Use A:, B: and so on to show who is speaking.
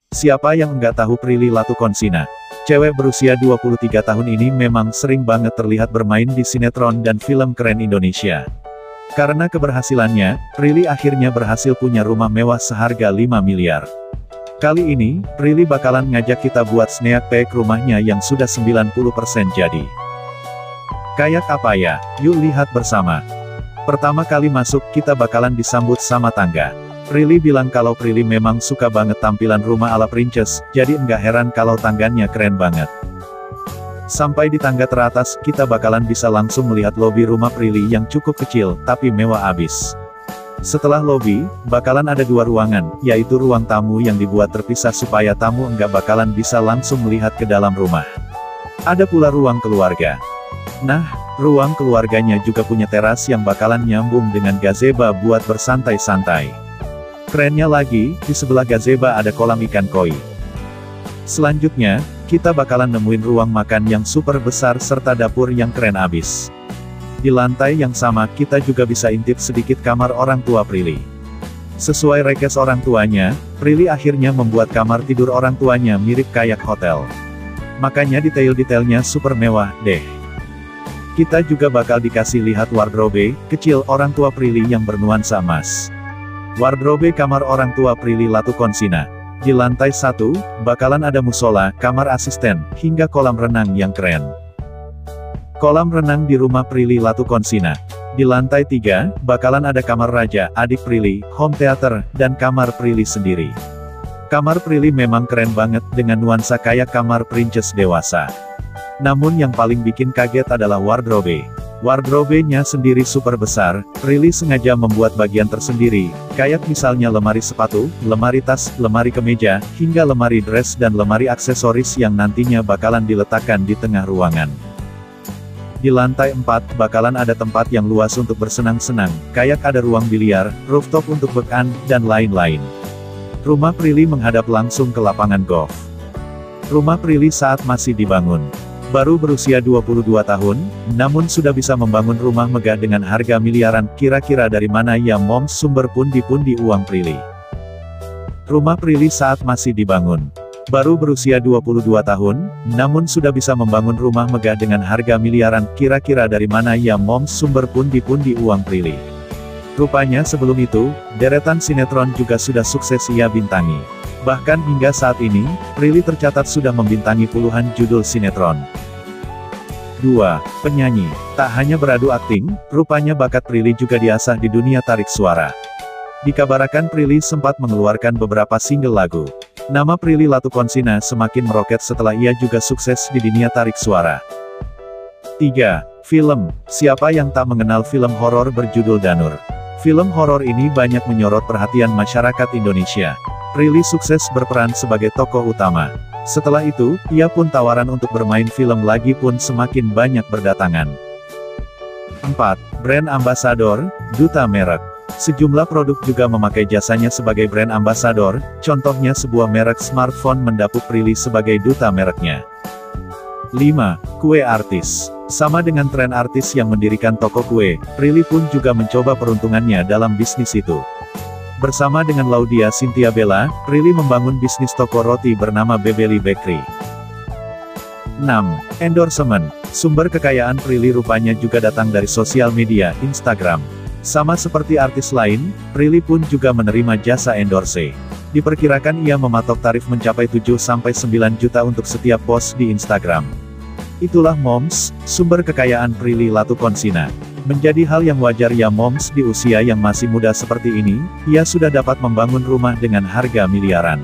A: Siapa yang nggak tahu Prilly Latuconsina? Cewek berusia 23 tahun ini memang sering banget terlihat bermain di sinetron dan film keren Indonesia. Karena keberhasilannya, Prilly akhirnya berhasil punya rumah mewah seharga 5 miliar. Kali ini, Prilly bakalan ngajak kita buat sneak peek rumahnya yang sudah 90% jadi. Kayak apa ya? Yuk lihat bersama. Pertama kali masuk, kita bakalan disambut sama tangga. Prilly bilang kalau Prilly memang suka banget tampilan rumah ala princess, jadi enggak heran kalau tangganya keren banget. Sampai di tangga teratas, kita bakalan bisa langsung melihat lobi rumah Prilly yang cukup kecil, tapi mewah abis. Setelah lobi, bakalan ada dua ruangan, yaitu ruang tamu yang dibuat terpisah supaya tamu enggak bakalan bisa langsung melihat ke dalam rumah. Ada pula ruang keluarga. Nah, ruang keluarganya juga punya teras yang bakalan nyambung dengan gazebo buat bersantai-santai. Kerennya lagi, di sebelah gazebo ada kolam ikan koi. Selanjutnya, kita bakalan nemuin ruang makan yang super besar serta dapur yang keren abis. Di lantai yang sama, kita juga bisa intip sedikit kamar orang tua Prilly. Sesuai request orang tuanya, Prilly akhirnya membuat kamar tidur orang tuanya mirip kayak hotel. Makanya detail-detailnya super mewah, deh. Kita juga bakal dikasih lihat wardrobe kecil orang tua Prilly yang bernuansa emas. Wardrobe kamar orang tua Prilly Latuconsina. Di lantai 1, bakalan ada musola, kamar asisten, hingga kolam renang yang keren. Kolam renang di rumah Prilly Latuconsina. Di lantai 3, bakalan ada kamar raja, adik Prilly, home theater, dan kamar Prilly sendiri. Kamar Prilly memang keren banget, dengan nuansa kayak kamar princess dewasa. Namun yang paling bikin kaget adalah wardrobe. Wardrobe-nya sendiri super besar, Prilly sengaja membuat bagian tersendiri, kayak misalnya lemari sepatu, lemari tas, lemari kemeja, hingga lemari dress dan lemari aksesoris yang nantinya bakalan diletakkan di tengah ruangan. Di lantai 4, bakalan ada tempat yang luas untuk bersenang-senang, kayak ada ruang biliar, rooftop untuk bekan, dan lain-lain. Rumah Prilly menghadap langsung ke lapangan golf. Rumah Prilly saat masih dibangun. Baru berusia 22 tahun, namun sudah bisa membangun rumah megah dengan harga miliaran, kira-kira dari mana ya moms sumber pundi-pundi uang Prilly? Rumah Prilly saat masih dibangun. Baru berusia 22 tahun, namun sudah bisa membangun rumah megah dengan harga miliaran, kira-kira dari mana ya moms sumber pundi-pundi uang Prilly? Rupanya sebelum itu, deretan sinetron juga sudah sukses ia bintangi. Bahkan hingga saat ini, Prilly tercatat sudah membintangi puluhan judul sinetron. 2. Penyanyi. Tak hanya beradu akting, rupanya bakat Prilly juga diasah di dunia tarik suara. Dikabarkan Prilly sempat mengeluarkan beberapa single lagu. Nama Prilly Latuconsina semakin meroket setelah ia juga sukses di dunia tarik suara. 3. Film. Siapa yang tak mengenal film horor berjudul Danur? Film horor ini banyak menyorot perhatian masyarakat Indonesia. Prilly sukses berperan sebagai tokoh utama. Setelah itu, ia pun tawaran untuk bermain film lagi pun semakin banyak berdatangan. 4. Brand Ambassador, duta merek. Sejumlah produk juga memakai jasanya sebagai brand ambassador, contohnya sebuah merek smartphone mendapuk Prilly sebagai duta mereknya. 5. Kue artis. Sama dengan tren artis yang mendirikan toko kue, Prilly pun juga mencoba peruntungannya dalam bisnis itu. Bersama dengan Laudia Cynthia Bella, Prilly membangun bisnis toko roti bernama Bebeli Bakery. 6. Endorsement. Sumber kekayaan Prilly rupanya juga datang dari sosial media, Instagram. Sama seperti artis lain, Prilly pun juga menerima jasa endorse. Diperkirakan ia mematok tarif mencapai 7-9 juta untuk setiap post di Instagram. Itulah moms, sumber kekayaan Prilly Latuconsina. Menjadi hal yang wajar ya moms di usia yang masih muda seperti ini, ia sudah dapat membangun rumah dengan harga miliaran.